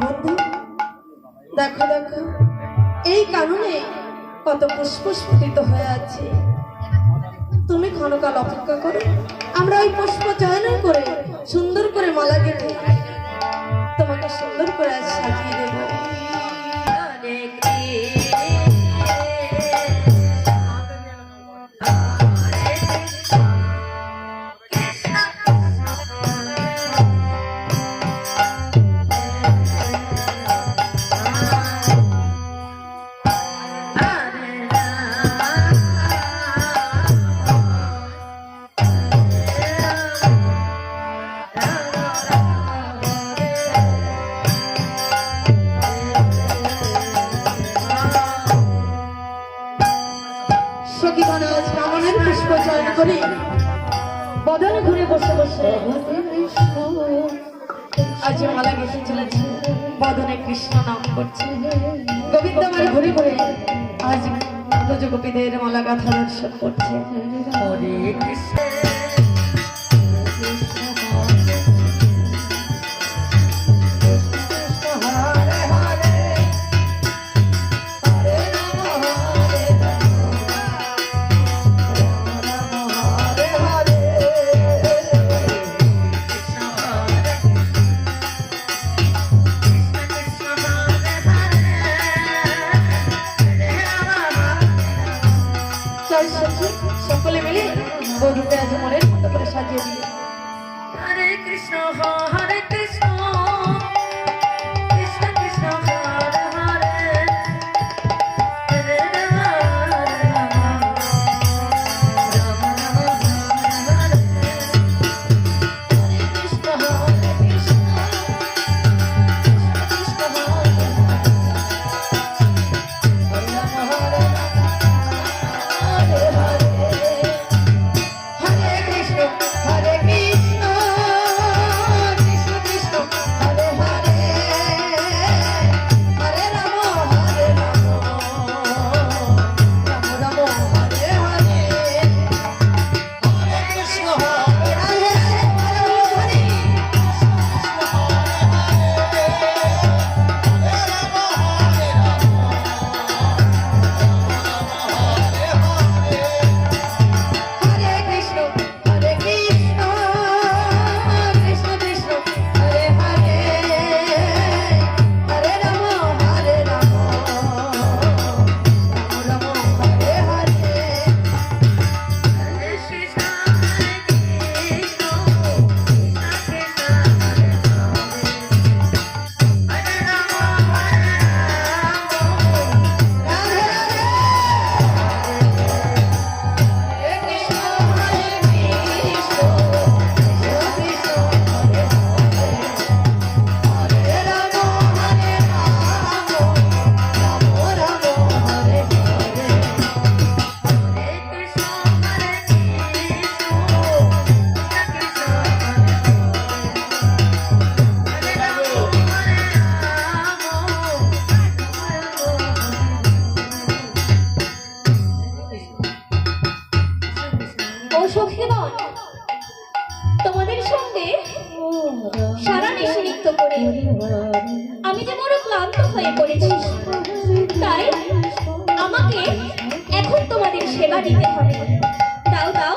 বন্ধু দেখো দেখো এই কারণে কত পুষ্প স্ফুটিত হয়ে আছে। তুমি ক্ষণকাল অপেক্ষা করো, আমরা ওই পুষ্প চয়ন করে সুন্দর করে মালা গেঁথে তোমাকে সুন্দর করে সাজিয়ে দেব। বদলে ঘুরে বসে বসে আজ মালা গেঁথে চলেছে, বদনে কৃষ্ণ নাম করছে। গোবিন্দ আমার ঘুরে ঘুরে আজ ব্রজ গোপীদের মালা গাঁথা দর্শন করছে। হরে কৃষ্ণ সকলে মিলে বধূকে আজ মনের মতো করে সাজিয়ে দিল। হরে কৃষ্ণ হরে কৃষ্ণ কৃষ্ণ কৃষ্ণ হরে হরে হরে রাম হরে রাম রাম রাম হরে হরে কৃষ্ণ হরে কৃষ্ণ কৃষ্ণ কৃষ্ণ হরে তোমাদের সঙ্গে সারা নিশি নৃত্য করে আমি যে বড় ক্লান্ত হয়ে পড়েছি, তাই আমাকে এখন তোমাদের সেবা দিতে হবে। দাও দাও